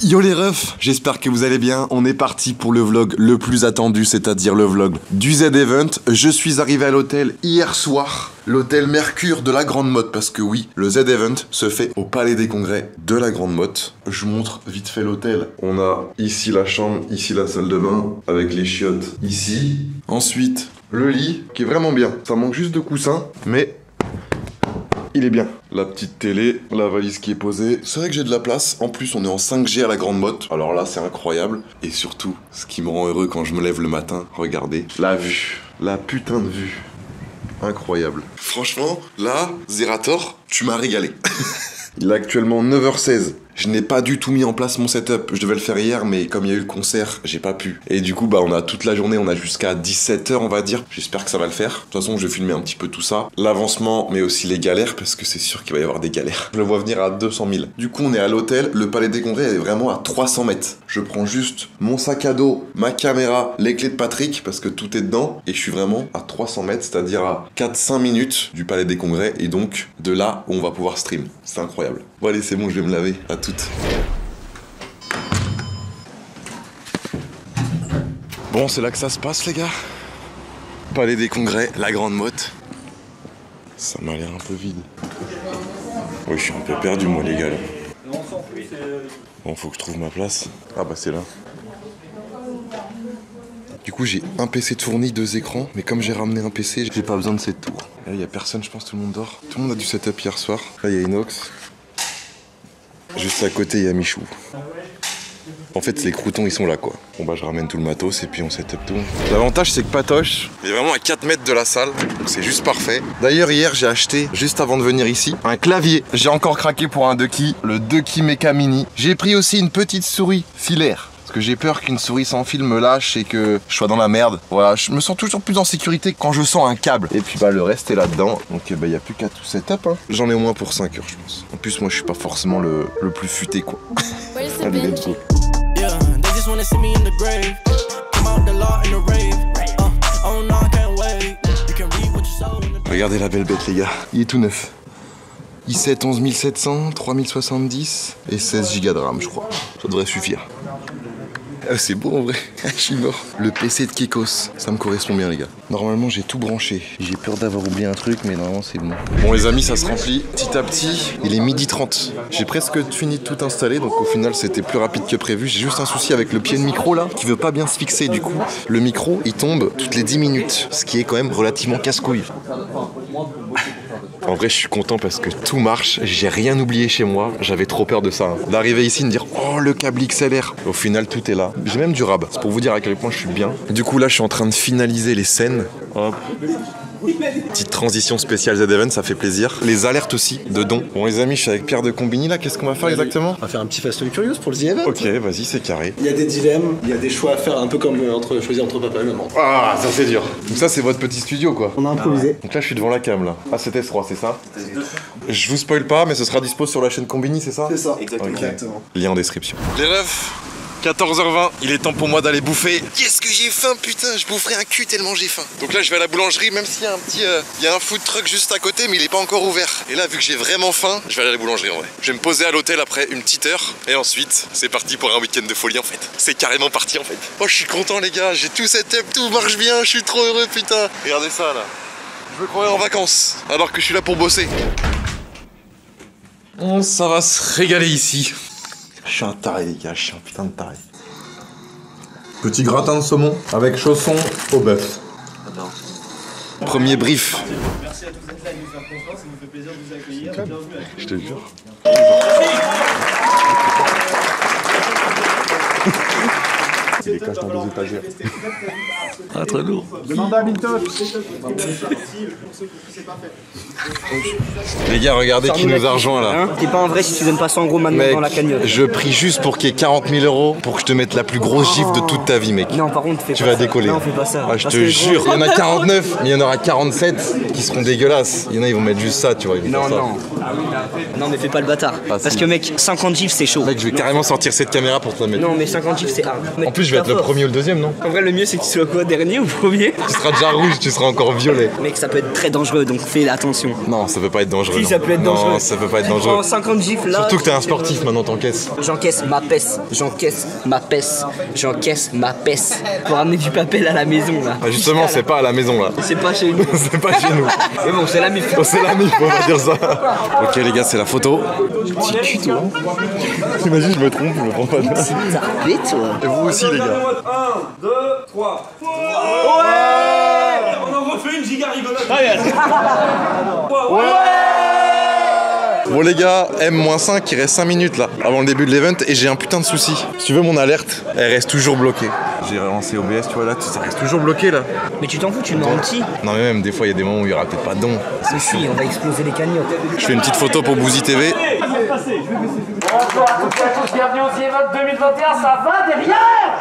Yo les refs, j'espère que vous allez bien. On est parti pour le vlog le plus attendu, c'est-à-dire le vlog du Z-Event. Je suis arrivé à l'hôtel hier soir, l'hôtel Mercure de la Grande Motte, parce que oui, le Z-Event se fait au Palais des Congrès de la Grande Motte. Je vous montre vite fait l'hôtel. On a ici la chambre, ici la salle de bain, avec les chiottes ici. Ensuite, le lit, qui est vraiment bien. Ça manque juste de coussins, mais il est bien. La petite télé, la valise qui est posée. C'est vrai que j'ai de la place. En plus, on est en 5G à la Grande Motte. Alors là, c'est incroyable. Et surtout, ce qui me rend heureux quand je me lève le matin, regardez, la vue. La putain de vue. Incroyable. Franchement, là, Zerator, tu m'as régalé. Il est actuellement 9h16. Je n'ai pas du tout mis en place mon setup. Je devais le faire hier, mais comme il y a eu le concert, j'ai pas pu. Et du coup, bah, on a toute la journée, on a jusqu'à 17h, on va dire. J'espère que ça va le faire. De toute façon, je vais filmer un petit peu tout ça. L'avancement, mais aussi les galères, parce que c'est sûr qu'il va y avoir des galères. Je le vois venir à 200 000. Du coup, on est à l'hôtel. Le Palais des Congrès est vraiment à 300 mètres. Je prends juste mon sac à dos, ma caméra, les clés de Patrick, parce que tout est dedans. Et je suis vraiment à 300 mètres, c'est-à-dire à 4-5 minutes du Palais des Congrès. Et donc, de là où on va pouvoir stream. C'est incroyable. Bon, allez, c'est bon, je vais me laver. À toutes. Bon, c'est là que ça se passe, les gars. Palais des Congrès, la Grande Motte. Ça m'a l'air un peu vide. Oui, je suis un peu perdu, moi, les gars. Là. Bon, faut que je trouve ma place. Ah bah, c'est là. Du coup, j'ai un PC de fourni, 2 écrans. Mais comme j'ai ramené un PC, j'ai pas besoin de cette tour. Là, il y a personne, je pense, tout le monde dort. Tout le monde a du setup hier soir. Là, il y a Inox. Juste à côté, il y a Michou. En fait, les croutons, ils sont là, quoi. Bon, bah, je ramène tout le matos et puis on setup tout. L'avantage, c'est que Patoche est vraiment à 4 mètres de la salle. Donc, c'est juste parfait. D'ailleurs, hier, j'ai acheté, juste avant de venir ici, un clavier. J'ai encore craqué pour un Ducky, le Ducky Mecha Mini. J'ai pris aussi une petite souris filaire. Parce que j'ai peur qu'une souris sans fil me lâche et que je sois dans la merde. Voilà, je me sens toujours plus en sécurité quand je sens un câble. Et puis bah le reste est là-dedans. Donc bah y a plus qu'à tout setup hein. J'en ai au moins pour 5 heures je pense. En plus moi je suis pas forcément le plus futé quoi. Allez let's go. Regardez la belle bête les gars. Il est tout neuf. i7 11700, 3070 et 16 Go de RAM je crois. Ça devrait suffire. Ah, c'est beau en vrai, je suis mort. Le PC de Kekos, ça me correspond bien les gars. Normalement j'ai tout branché. J'ai peur d'avoir oublié un truc mais normalement c'est bon. Bon les amis ça se remplit petit à petit. Il est 12h30. J'ai presque fini de tout installer donc au final c'était plus rapide que prévu. J'ai juste un souci avec le pied de micro là qui veut pas bien se fixer. Du coup le micro il tombe toutes les 10 minutes. Ce qui est quand même relativement casse-couille. En vrai je suis content parce que tout marche, j'ai rien oublié chez moi, j'avais trop peur de ça. Hein. D'arriver ici et me dire oh le câble XLR. Au final tout est là. J'ai même du rab, c'est pour vous dire à quel point je suis bien. Du coup là je suis en train de finaliser les scènes. Hop. Petite transition spéciale Z-Event, ça fait plaisir. Les alertes aussi, de dons. Bon les amis, je suis avec Pierre de Combini là, qu'est-ce qu'on va faire exactement? On va faire un petit Fast and Curious pour le Z-Event. Ok, vas-y, c'est carré. Il y a des dilemmes, il y a des choix à faire, un peu comme choisir entre papa et maman. Ah, ça c'est dur. Donc ça c'est votre petit studio quoi. On a improvisé. Donc là je suis devant la cam là. Ah c'était S3, c'est ça? Je vous spoil pas, mais ce sera dispo sur la chaîne Combini, c'est ça? C'est ça, exactement. Okay. Exactement. Lien en description. Les refs, 14h20, il est temps pour moi d'aller bouffer. Qu'est-ce que j'ai faim, putain, je boufferai un cul tellement j'ai faim. Donc là je vais à la boulangerie, même s'il y a un petit, il y a un food truck juste à côté, mais il est pas encore ouvert. Et là vu que j'ai vraiment faim, je vais aller à la boulangerie en vrai. Je vais me poser à l'hôtel après une petite heure, et ensuite c'est parti pour un week-end de folie en fait. C'est carrément parti en fait. Oh je suis content les gars, j'ai tout setup, tout marche bien, je suis trop heureux putain. Regardez ça là. Je me croirais en vacances, alors que je suis là pour bosser. Oh, ça va se régaler ici. Je suis un taré les gars, je suis un putain de taré. Petit gratin de saumon avec chaussons au bœuf. Premier brief. Merci à tous d'être là et de nous faire confiance, ça nous fait plaisir de vous accueillir. Bienvenue à tous. Je te jure. Il est caché dans des étagères. Ah, très lourd. Demande à Milton. Les gars, regardez qui nous a rejoint là. T'es pas en vrai si tu donnes pas 100 euros maintenant Mec, dans la cagnotte. je prie juste pour qu'il y ait 40 000 euros pour que je te mette la plus grosse gifle de toute ta vie, mec. Non, par contre, fais Tu pas vas ça. décoller. Non, fais pas ça. Ah, je Parce te que jure, il y en a 49, mais il y en aura 47 qui seront dégueulasses. Il y en a, ils vont mettre juste ça, tu vois. Ils vont Non, faire ça. non. Non, mais fais pas le bâtard. Ah, Parce si. que, mec, 50 gifs, c'est chaud. Mec, je vais carrément sortir cette caméra pour te la mettre. Non, mais 50 gifs, c'est hard. En plus, je vais être le premier ou le deuxième, non? En vrai, le mieux c'est que tu sois quoi, dernier ou premier? Tu seras déjà rouge, tu seras encore violet. Mec, ça peut être très dangereux donc fais attention. Non, ça peut pas être dangereux. Si, ça peut être dangereux. Non, ça peut pas être Tu dangereux. prends 50 gifles là. Surtout que t'es un sportif, maintenant t'encaisses. J'encaisse ma peste, j'encaisse ma peste, j'encaisse ma peste. Pour ramener du papel à la maison là. Ah, justement, c'est pas à la maison là. C'est pas chez nous. C'est pas chez nous. Mais bon, c'est la mif. Oh, c'est la mif, on va dire ça. Ok les gars, c'est la photo. Petit cul toi. Imagine, je me trompe, je me prends pas de main. Mais toi. Et vous aussi les gars. 1, 2, 3. On en refait une giga rigolote. Bon les gars, M-5, il reste 5 minutes là, avant le début de l'event et j'ai un putain de souci. Si tu veux mon alerte, elle reste toujours bloquée. J'ai relancé OBS, tu vois là, ça reste toujours bloqué là. Mais tu t'en fous, tu le mets en petit. Non mais même des fois il y a des moments où il y aura peut-être pas de don. Mais si, on va exploser les cagnottes. Je fais une petite photo pour Bouzy TV. Bonjour à toutes et à tous, bienvenue au The Event 2021, ça va derrière?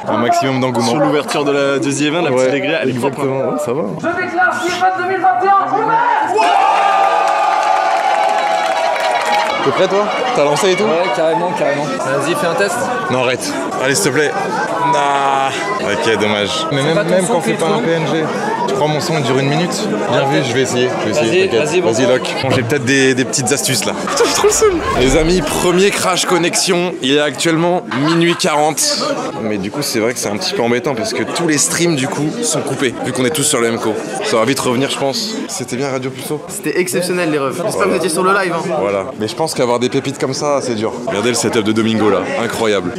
Un maximum d'engouement. Sur l'ouverture de The Event, la petite aigrie, elle est propre. Exactement, ouais, ça va. Je déclare The Event 2021 ouvert. T'es prêt toi? T'as lancé et tout? Ouais, carrément. Vas-y, fais un test. Non arrête. Allez s'il te plaît. Nah. Ok, dommage. Mais même quand on fait pas un PNG, je crois mon son il dure 1 minute. Bien vu, je vais essayer, t'inquiète. Vas-y Loc. Bon, j'ai peut-être des petites astuces là. Putain, j'ai trop le seum. Les amis, premier crash connexion. Il est actuellement minuit 40. Mais du coup, c'est vrai que c'est un petit peu embêtant parce que tous les streams du coup sont coupés. Vu qu'on est tous sur le MCO. Ça va vite revenir, je pense. C'était bien Radio Puceau. C'était exceptionnel les refs. J'espère que vous étiez sur le live. Hein. Voilà. Mais je pense qu'avoir des pépites comme ça, c'est dur. Regardez le setup de Domingo là. Incroyable.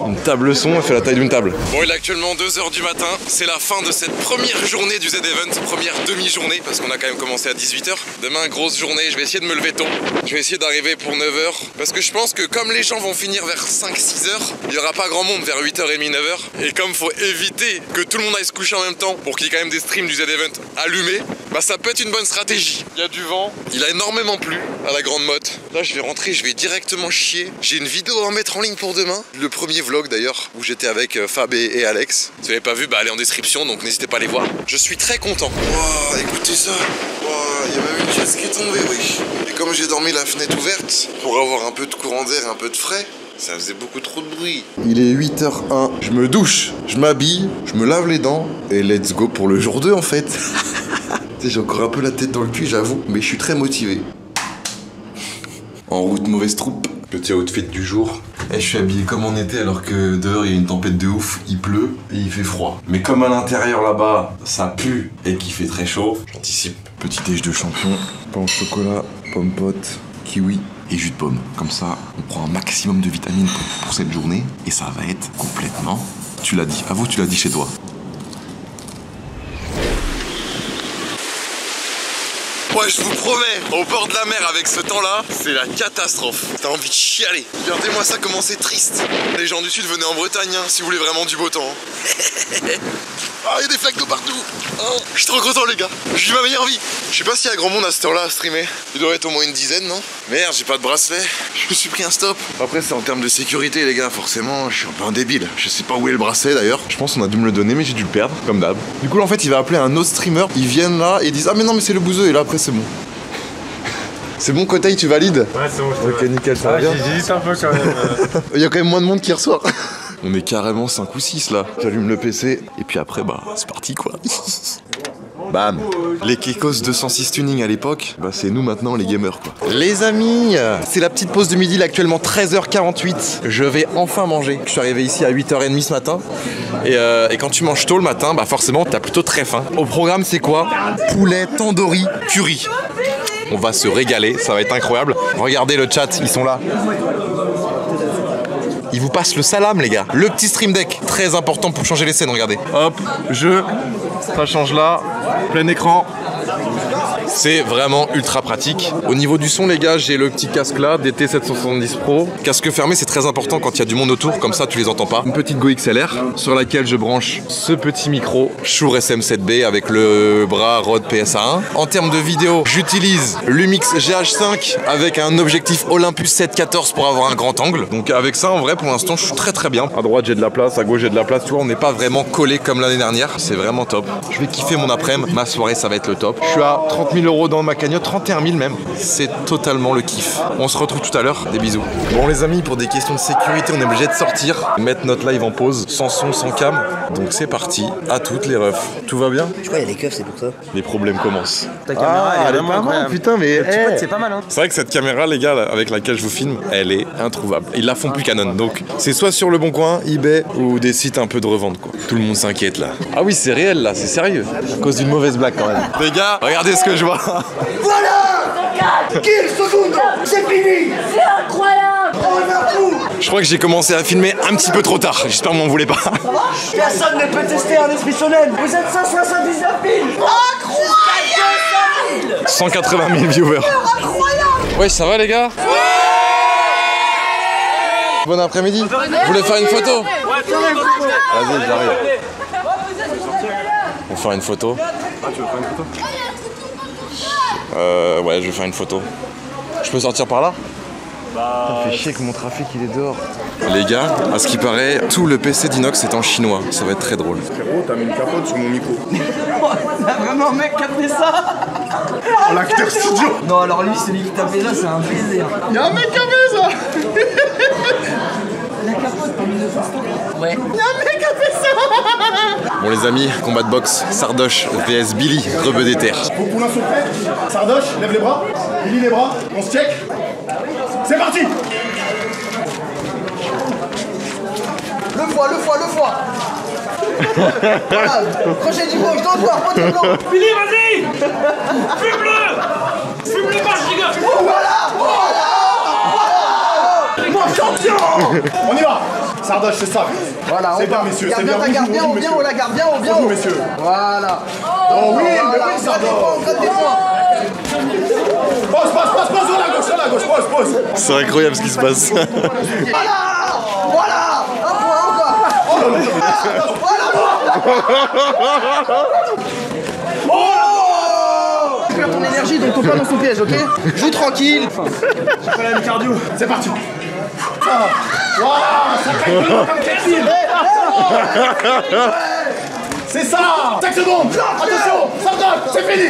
Une table son, elle fait la taille d'une table. Bon, il est actuellement 2h du matin. C'est la fin de cette première journée du Z-Event, première demi-journée, parce qu'on a quand même commencé à 18h. Demain, grosse journée, je vais essayer de me lever tôt. Je vais essayer d'arriver pour 9h, parce que je pense que comme les gens vont finir vers 5-6h, il n'y aura pas grand monde vers 8h30, 9h. Et comme faut éviter que tout le monde aille se coucher en même temps, pour qu'il y ait quand même des streams du Z-Event allumés, bah ça peut être une bonne stratégie. Il y a du vent, il a énormément plu à la grande motte. Là, je vais rentrer, je vais directement chier. J'ai une vidéo à mettre en ligne pour demain. Le premier vlog d'ailleurs, où j'étais avec Fab et Alex. Si vous n'avez pas vu, bah allez en description, donc n'hésitez pas à les voir. Je suis très content. Wow, écoutez ça. Wow, il y a même une chaise qui est tombée, oui. Et comme j'ai dormi la fenêtre ouverte, pour avoir un peu de courant d'air, un peu de frais, ça faisait beaucoup trop de bruit. Il est 8h01, je me douche, je m'habille, je me lave les dents, et let's go pour le jour 2 en fait. J'ai encore un peu la tête dans le cul, j'avoue, mais je suis très motivé. En route, mauvaise troupe. Petit outfit du jour. Et je suis habillé comme en été alors que dehors il y a une tempête de ouf, il pleut et il fait froid. Mais comme à l'intérieur là-bas, ça pue et qu'il fait très chaud, j'anticipe. Petit déj de champion, pain au chocolat, pomme pote, kiwi et jus de pomme. Comme ça, on prend un maximum de vitamines pour cette journée et ça va être complètement... Tu l'as dit, avoue, tu l'as dit chez toi. Ouais, je vous promets, au bord de la mer avec ce temps-là, c'est la catastrophe. T'as envie de chialer. Regardez-moi ça, comment c'est triste. Les gens du sud, venez en Bretagne, hein, si vous voulez vraiment du beau temps. Ah, il y a des flaques d'eau partout. Oh, je suis trop content, les gars. Je vis ma meilleure vie. Je sais pas s'il y a grand monde à cette heure-là à streamer. Il doit être au moins une dizaine, non? Merde, j'ai pas de bracelet. Je me suis pris un stop. Après, c'est en termes de sécurité, les gars. Forcément, je suis un peu un débile. Je sais pas où est le bracelet d'ailleurs. Je pense qu'on a dû me le donner, mais j'ai dû le perdre, comme d'hab. Du coup, en fait, il va appeler un autre streamer. Ils viennent là et ils disent: ah, mais non, mais c'est le bouseux. Et là, après, c'est bon. C'est bon, Kotei, tu valides? Ouais, c'est bon, je Ok, nickel, ça va bien. J'hésite un peu quand même. Il y a quand même moins de monde qui reçoit. On est carrément 5 ou 6 là. J'allume le PC et puis après, bah, c'est parti quoi. Bam. Les Kekos 206 tuning à l'époque, bah c'est nous maintenant les gamers quoi. Les amis, c'est la petite pause du midi, là actuellement 13h48. Je vais enfin manger. Je suis arrivé ici à 8h30 ce matin. Et quand tu manges tôt le matin, bah forcément t'as plutôt très faim. Au programme c'est quoi? Poulet tandoori curry. On va se régaler, ça va être incroyable. Regardez le chat, ils sont là. Ils vous passent le salam les gars. Le petit stream deck, très important pour changer les scènes, regardez. Hop, ça change là, plein écran. C'est vraiment ultra pratique. Au niveau du son les gars, j'ai le petit casque là, DT770 Pro. Casque fermé, c'est très important quand il y a du monde autour, comme ça tu les entends pas. Une petite Go XLR sur laquelle je branche ce petit micro Shure SM7B avec le bras Rode PSA1. En termes de vidéo, j'utilise Lumix GH5 avec un objectif Olympus 714 pour avoir un grand angle. Donc avec ça en vrai pour l'instant je suis très bien. À droite j'ai de la place, à gauche j'ai de la place, tu vois, on n'est pas vraiment collé comme l'année dernière. C'est vraiment top. Je vais kiffer mon après-midi, ma soirée ça va être le top. Hop, je suis à 30 000 € dans ma cagnotte, 31 000 même. C'est totalement le kiff. On se retrouve tout à l'heure, des bisous. Bon les amis, pour des questions de sécurité, on est obligé de sortir, mettre notre live en pause, sans son, sans cam. Donc c'est parti, à toutes les refs. Tout va bien? Je crois qu'il y a des keufs, c'est pour ça. Les problèmes commencent. Ta caméra, elle est pas vraiment mal, putain, mais c'est pas mal, hein. c'est vrai que cette caméra, les gars, là, avec laquelle je vous filme, elle est introuvable. Ils la font plus Canon, donc c'est soit sur le Bon Coin, eBay ou des sites un peu de revente, quoi. Tout le monde s'inquiète là. Ah oui, c'est réel là, c'est sérieux. À cause d'une mauvaise blague quand même. Les gars, regardez ce que je vois. Voilà! Kill seconde! C'est fini! C'est incroyable! On a tout! Je crois que j'ai commencé à filmer un petit peu trop tard. J'espère que vous m'en voulez pas. Personne ne peut tester un esprit shonen! Vous êtes 179 000! Incroyable! 180 000 viewers. Incroyable! Ouais, ça va les gars? Bon après-midi. Vous voulez faire une photo? Vas-y, j'arrive. On va faire une photo. Ah, tu veux faire une photo? Ouais, je vais faire une photo. Je peux sortir par là? Ça fait chier que mon trafic il est dehors. Les gars, à ce qui paraît, tout le PC d'Inox est en chinois. Ça va être très drôle. Frérot, t'as mis une capote sur mon micro. Y'a vraiment un mec qui a fait ça? Oh, l'acteur studio! Non, alors lui, celui qui t'a fait ça, c'est un baiser. Hein. Y'a un mec qui a fait ça! La capote, t'as mis le festin. Ouais. Y'a un mec qui a fait ça! Bon les amis, combat de boxe, Sardoche vs Billy, rebeu des terres. Vos poulains sont prêts? Sardoche, lève les bras. Billy les bras. On se check. C'est parti! Le foie! Voilà! Crochet du gauche, dans le foie, pointe blanc! Billy, vas-y! Fume-le! Fume-le pas, je rigole! Voilà! Mon champion! On y va! Sardoche, c'est ça. Voilà, C'est on bien, part. messieurs, Garde c'est bien bien. ta garde, bien, on la garde, bien, on Bonjour, messieurs. Voilà. Oh oui, mais Voilà, oui, on gratte des points, Sardoche. on gratte des points. Pose, sur la gauche, pose. C'est incroyable ce qui se passe. Voilà! Un point encore! Récupère ton énergie, donc tombe pas dans son piège, ok? Joue tranquille! J'ai pas la cardio. C'est parti. Waouh, ça fait comme Kelvin. C'est ça. 5 secondes. Attention, Sardoche, c'est fini.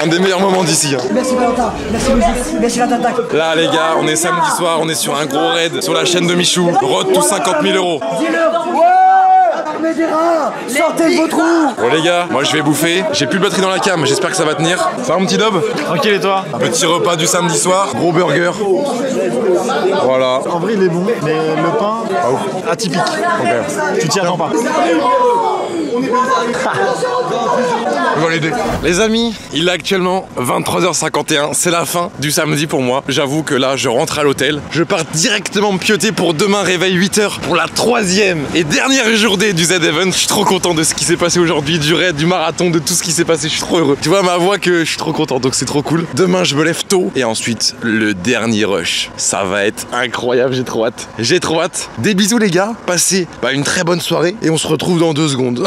Un des meilleurs moments d'ici. Hein. Merci Valentin, merci Logique, merci la t'attaque. Là les gars, on est samedi soir, on est sur un gros raid sur la chaîne de Michou. Road to 50 000 €. Dis-leur, ouais! Armée des rats, sortez de vos trous! Bon les gars, moi je vais bouffer. J'ai plus de batterie dans la cam, j'espère que ça va tenir. Ça va mon petit Dob? Tranquille et toi? Petit repas du samedi soir, gros burger. Voilà. En vrai, il est bon, mais le pain, atypique. Tu t'y attends pas. Je vais l'aider. Les amis, il est actuellement 23h51, c'est la fin du samedi pour moi. J'avoue que là, je rentre à l'hôtel. Je pars directement me pioter pour demain réveil 8h pour la 3e et dernière journée du Z-Event. Je suis trop content de ce qui s'est passé aujourd'hui, du raid, du marathon, de tout ce qui s'est passé. Je suis trop heureux. Tu vois ma voix que je suis trop content, donc c'est trop cool. Demain, je me lève tôt et ensuite, le dernier rush. Ça va être incroyable, j'ai trop hâte. J'ai trop hâte. Des bisous les gars, passez une très bonne soirée et on se retrouve dans 2 secondes.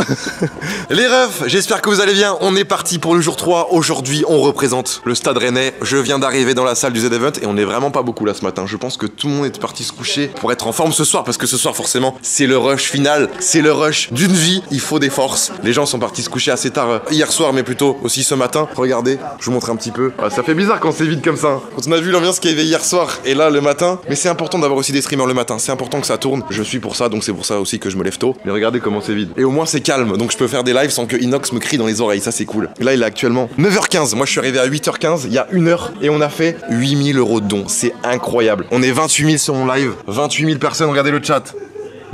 Les refs, j'espère que vous allez bien. On est parti pour le jour 3. Aujourd'hui, on représente le Stade Rennais. Je viens d'arriver dans la salle du Z-Event et on est vraiment pas beaucoup là ce matin. Je pense que tout le monde est parti se coucher pour être en forme ce soir parce que ce soir, forcément, c'est le rush final. C'est le rush d'une vie. Il faut des forces. Les gens sont partis se coucher assez tard hier soir, mais plutôt aussi ce matin. Regardez, je vous montre un petit peu. Ça fait bizarre quand c'est vide comme ça. Quand on a vu l'ambiance qu'il y avait hier soir et là le matin. Mais c'est important d'avoir aussi des streamers le matin. C'est important que ça tourne. Je suis pour ça, donc c'est pour ça aussi que je me lève tôt. Mais regardez comment c'est vide. Et au moins c'est calme, donc je peux faire des lives sans que Inox me crie dans les oreilles. Ça c'est cool. Et là il est actuellement 9h15. Moi je suis arrivé à 8h15 il y a 1 heure et on a fait 8 000 € de dons. C'est incroyable. On est 28 000 sur mon live. 28 000 personnes. Regardez le chat.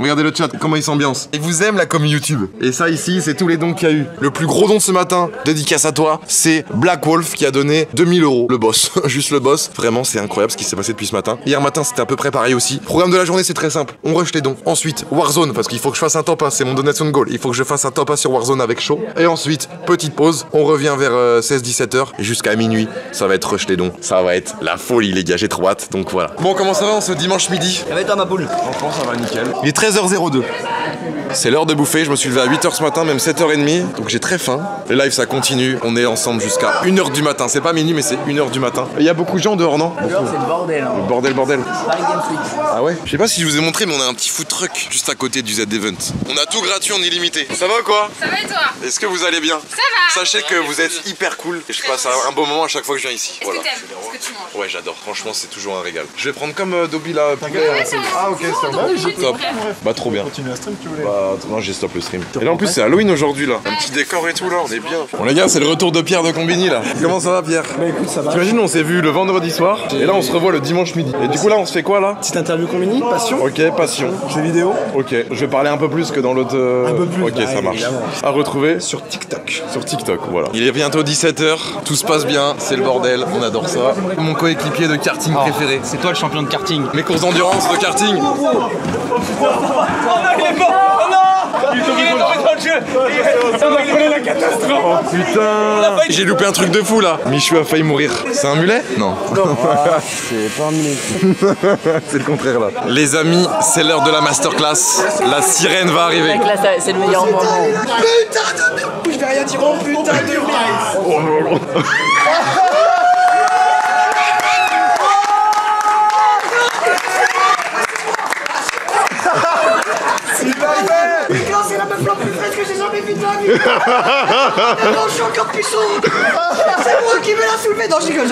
Regardez le chat, comment il s'ambiance. Et vous aime la com YouTube. Et ça ici, c'est tous les dons qu'il y a eu. Le plus gros don ce matin, dédicace à toi, c'est Black Wolf qui a donné 2000 €. Le boss, juste le boss. Vraiment, c'est incroyable ce qui s'est passé depuis ce matin. Hier matin, c'était à peu près pareil aussi. Programme de la journée, c'est très simple. On rush les dons. Ensuite, Warzone, parce qu'il faut que je fasse un top 1, c'est mon donation goal. Il faut que je fasse un top 1 sur Warzone avec Shaw. Et ensuite, petite pause. On revient vers 16-17h. Et jusqu'à minuit, ça va être rush les dons. Ça va être la folie, les gars. J'ai trop hâte. Donc voilà. Bon, comment ça va en ce dimanche midi? Avec toi ma poule. Franchement, ça va nickel. Il est 13h02. C'est l'heure de bouffer, je me suis levé à 8h ce matin, même 7h30, donc j'ai très faim. Le live ça continue, on est ensemble jusqu'à 1h du matin, c'est pas minuit mais c'est 1h du matin. Il y a beaucoup de gens dehors, non? Dehors c'est le bordel. Hein. Bordel. Paris Games Week. Ah ouais? Je sais pas si je vous ai montré, mais on a un petit food truck juste à côté du Z-Event. On a tout gratuit en illimité. Ça va ou quoi? Ça va et toi? Est-ce que vous allez bien? Ça va. Sachez que vous êtes hyper cool et je passe un bon moment à chaque fois que je viens ici. Est-ce que t'aimes ce que tu manges? Ouais, j'adore. Franchement, c'est toujours un régal. Je vais prendre comme Dobby là. Ah ok, ça va. Top. Bah trop bien. Continue à stream, tu voulais. Bah non, j'ai stop le stream. Et là en plus c'est Halloween aujourd'hui là. Un petit décor et tout là, on est bien. Bon les gars, c'est le retour de Pierre de Combini là. Comment ça va Pierre? Bah écoute, ça va. T'imagines, on s'est vu le vendredi soir et là on se revoit le dimanche midi. Et du coup là on se fait quoi là? Petite interview Combini, passion. Ok, passion. Jeux vidéo. Ok, je vais parler un peu plus que dans l'autre. Un peu plus. Ok, bah, ça marche. Évidemment. À retrouver Sur TikTok. sur TikTok, voilà. Il est bientôt 17h, tout se passe bien, c'est le bordel, on adore ça. Mon coéquipier de karting préféré. C'est toi le champion de karting. Mes courses d'endurance de karting. Oh putain! J'ai loupé un truc de fou là. Michou a failli mourir. C'est un mulet? Non. C'est pas un minute. C'est le contraire là. Les amis, c'est l'heure de la masterclass. La sirène va arriver. Mec là c'est le meilleur moment. Putain de merde. Je vais rien dire, oh putain de merde. C'est la meuf la plus fraîche que j'ai jamais vue de ma vie. Non, je suis encore puissant. C'est moi qui vais la soulever. Non, je rigole.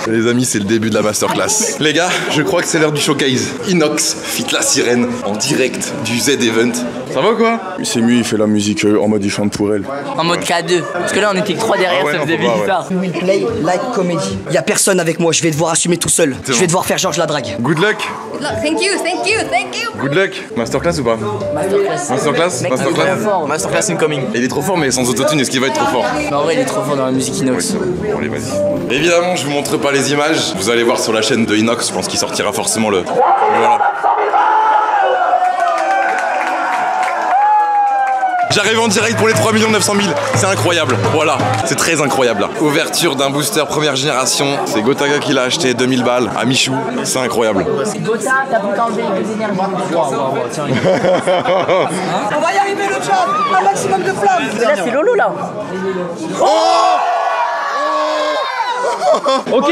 Les amis, c'est le début de la masterclass. Les gars, je crois que c'est l'heure du showcase. Inox fit la sirène en direct du Z-Event. Ça va ou quoi? C'est mieux, il fait la musique en mode il chante pour elle. En mode K2. Parce que là on était que 3 derrière, Ah ouais, ça non, faisait faut pas, bizarre. We will play like comedy. Y a personne avec moi, je vais devoir assumer tout seul. Je vais devoir faire genre je la drague. Good luck. Thank you. Good luck. Masterclass ou pas? Masterclass. Mec, il est trop fort. Masterclass incoming. Il est trop fort, mais sans autotune, est-ce qu'il va être trop fort? Mais en vrai il est trop fort dans la musique inox. Bon, allez, vas-y. Évidemment, je vous montre pas les images. Vous allez voir sur la chaîne de Inox, je pense qu'il sortira forcément le. Voilà. J'arrive en direct pour les 3 900 000. C'est incroyable. Voilà, c'est très incroyable là. Ouverture d'un booster première génération. C'est Gotaga qui l'a acheté 2000 balles à Michou. C'est incroyable. Gotha, t'as plus qu'à enlever les énergies. On va y arriver le chat. Un maximum de flammes. Là c'est Lolo là. Ok,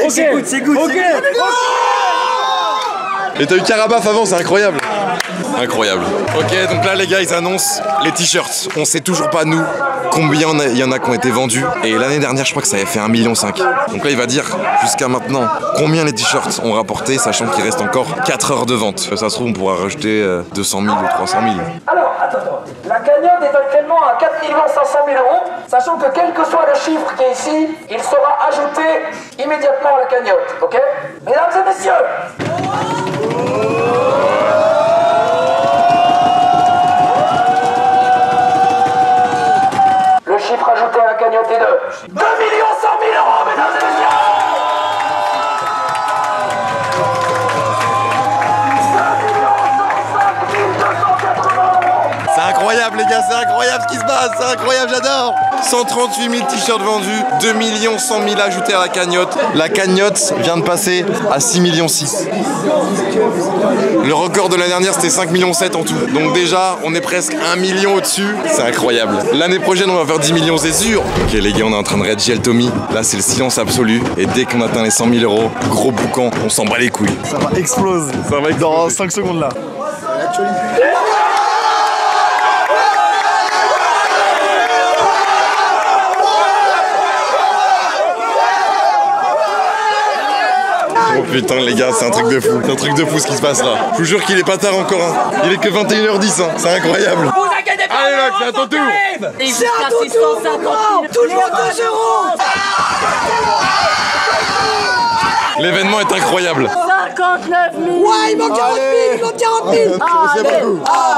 c'est good. Et t'as eu Carabaf avant, c'est incroyable. Incroyable. Ok, donc là les gars ils annoncent les t-shirts. On sait toujours pas nous combien il y en a qui ont été vendus. Et l'année dernière je crois que ça avait fait 1,5 million. Donc là il va dire jusqu'à maintenant combien les t-shirts ont rapporté, sachant qu'il reste encore 4 heures de vente. Ça se trouve on pourra rajouter 200 000 ou 300 000. Alors, attends. La cagnotte est actuellement à 4 500 000 €, sachant que quel que soit le chiffre qui est ici, il sera ajouté immédiatement à la cagnotte, ok? Mesdames et messieurs, le chiffre ajouté à la cagnotte est de 2 100 000 €, mesdames et messieurs! C'est incroyable les gars, c'est incroyable ce qui se passe, c'est incroyable, j'adore. 138 000 t-shirts vendus, 2 100 000 ajoutés à la cagnotte. La cagnotte vient de passer à 6,6 millions. Le record de l'année dernière c'était 5,7 millions en tout. Donc déjà on est presque 1 million au-dessus, c'est incroyable. L'année prochaine on va faire 10 millions c'est sûr. Ok les gars, on est en train de Red Gel Tommy. Là c'est le silence absolu. Et dès qu'on atteint les 100 000 €, gros boucan, on s'en bat les couilles. Ça va exploser. Ça va exploser. Dans 5 secondes là. Oh putain les gars, c'est un truc de fou. C'est un truc de fou ce qui se passe là. Je vous jure qu'il est pas tard encore. Hein. Il est que 21h10. Hein. C'est incroyable. Vous inquiétez pas. Allez Max, c'est à ton tour. Et jusqu'à 650 000. Tout le monde 2 €. L'événement est incroyable. 59 000. Ouais, il manque 40 000, il manque 40 000.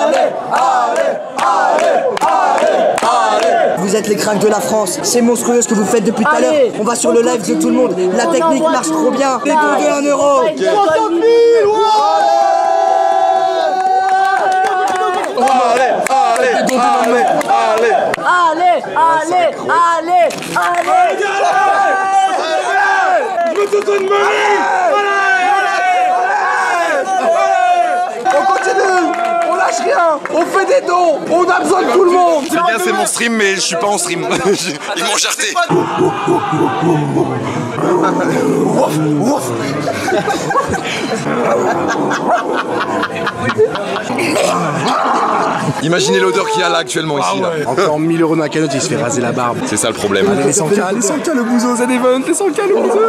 Allez. Vous êtes les craques de la France. C'est monstrueux ce que vous faites depuis tout à l'heure. On va sur le live de tout le monde. La technique marche trop bien. Débordez 1 €. 60 000. On continue. On l'a On fait des dons. On a besoin de tout le monde. Les gars, c'est mon stream, mais je suis pas en stream. Ils m'ont jarté. Imaginez l'odeur qu'il y a là actuellement ici. Là. Encore 1000 € dans la cagnotte, il se fait raser la barbe. C'est ça le problème. Allez, les 100K, le bouzo, ça dévonne, les 100K, le bouzo.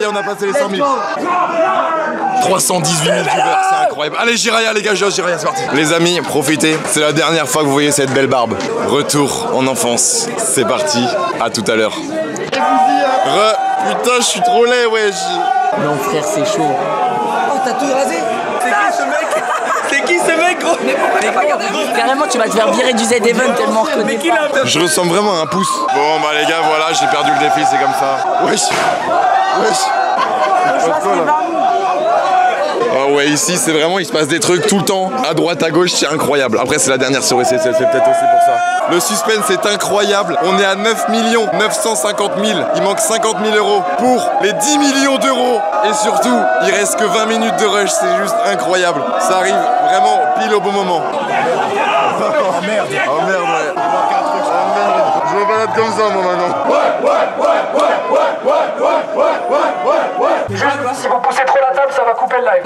Et on a passé les 100 000. 318 000 viewers, c'est incroyable. Allez, Jiraya, les gars, Jiraya, c'est parti. Les amis, profitez. C'est la dernière fois que vous voyez cette belle barbe. Retour en enfance. C'est parti. À tout à l'heure. Putain, je suis trop laid, wesh. Non, frère, c'est chaud. Oh, t'as tout rasé? C'est qui ce mec, gros? Carrément, tu vas te faire virer du Z-Event tellement reconnu. Je ressemble vraiment à un pouce. Bon, bah, les gars, voilà, j'ai perdu le défi, c'est comme ça. Wesh. Ah ouais, ici c'est vraiment, il se passe des trucs tout le temps, à droite, à gauche, c'est incroyable. Après c'est la dernière sur SSL, c'est peut-être aussi pour ça. Le suspense est incroyable, on est à 9 950 000, il manque 50 000 € pour les 10 millions d'euros. Et surtout, il reste que 20 minutes de rush, c'est juste incroyable. Ça arrive vraiment pile au bon moment. Oh merde, ouais. Oh merde, je me balade comme ça moi maintenant. Juste, si vous poussez trop la table, ça va couper le live.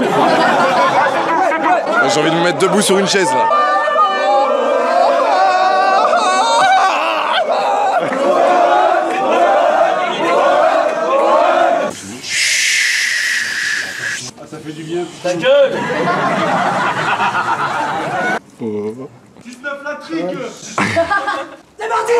J'ai envie de me mettre debout sur une chaise là. Ça fait du bien. Ta gueule. 19 la trique. C'est parti.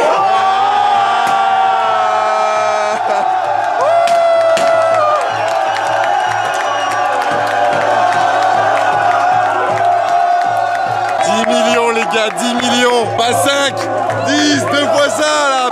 10 millions les gars, 10 millions, pas 5, 10, deux fois ça là.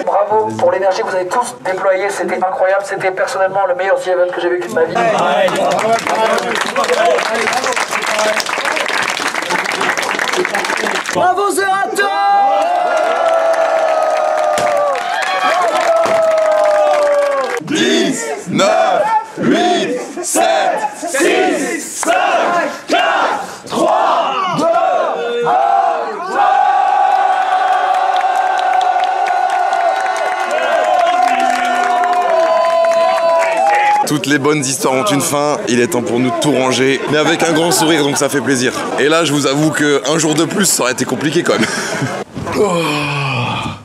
Bravo pour l'énergie que vous avez tous déployée, c'était incroyable, c'était personnellement le meilleur The Event que j'ai vécu de ma vie. Bravo Zerato. 10, 9, 8, 7, 6, 5, 4, 3, 2, 1. Toutes les bonnes histoires ont une fin, il est temps pour nous de tout ranger, mais avec un grand sourire, donc ça fait plaisir. Et là, je vous avoue qu'un jour de plus, ça aurait été compliqué quand même. Oh.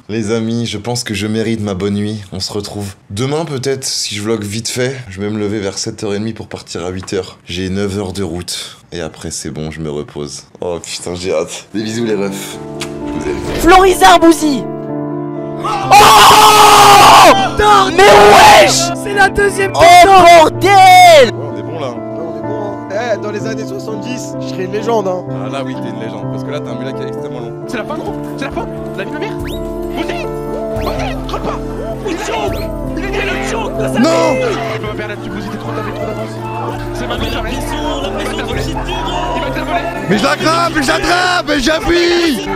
Les amis, je pense que je mérite ma bonne nuit, on se retrouve demain peut-être, si je vlog vite fait. Je vais me lever vers 7h30 pour partir à 8h. J'ai 9 heures de route, et après c'est bon, je me repose. Oh putain, j'ai hâte. Des bisous les refs. Je vous aime. Florizard Bouzy. Oh putain, mais wesh, c'est la deuxième personne. Oh bordel. On est bon là. On est bon, hein. Dans les années 70, je serais une légende, hein. Ah là oui, t'es une légende, parce que là t'as un mulac qui est extrêmement long. C'est la fin, gros. C'est la fin. La vie de ma mère. Vas-y, crois pas. Il choke. Il est le choke. Non. Je peux pas faire là-dessus, vous étiez trop d'avance. C'est ma vie, la pression. Il va te la voler. Mais je l'attrape, mais j'appuie.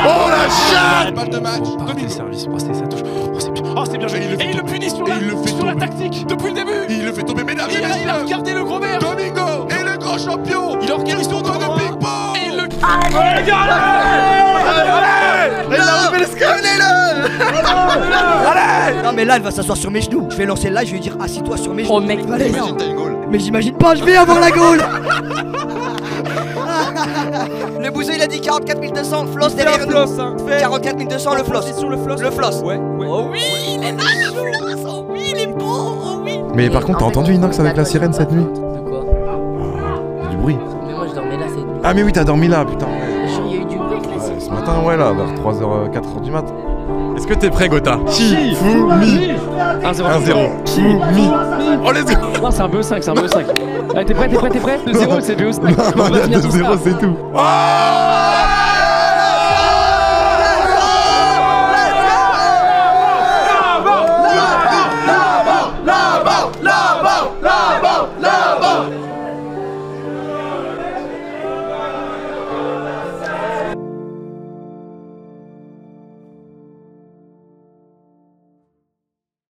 Oh la chatte. Balle de match. Partez service, passez, ça touche. Oh c'est bien. Oh, c'est bien joué. Et il le punit sur la tactique depuis le début. Il le fait tomber, mesdames et messieurs. Il a regardé le gros verre. Domingo et le grand champion. Il a regardé son doigt de ping-pong. Et il le... Allez, les gars, allez. Il a relevé le score. Allez. Non mais là elle va s'asseoir sur mes genoux. Je vais lancer le live, je vais lui dire assis-toi sur mes genoux. Oh mec, Allez. Imagine t'as une goal. Mais j'imagine pas, je vais avoir la gaule. Le bouzo il a dit 44 200, floss derrière nous. 44 200 le floss. Sur le floss. Le floss. Ouais. oh oui, il est naze le floss. Oh oui, il est beau. Oh oui. Mais par contre, t'as entendu Inox avec la sirène cette nuit? De quoi? Il y a du bruit. Mais moi je dormais là cette nuit. Ah mais oui, t'as dormi là, putain. Ouais. Il y a eu du bruit avec la Ce matin, ouais, là, vers 3h, 4h du mat. Est-ce que t'es prêt, Gotha? Shifumi. 1-0. Shifumi. Oh, let's go. Non, c'est un BO5, c'est un BO5. Allez, t'es prêt? 2-0, c'est BO5. Non, il y a 2-0, c'est tout.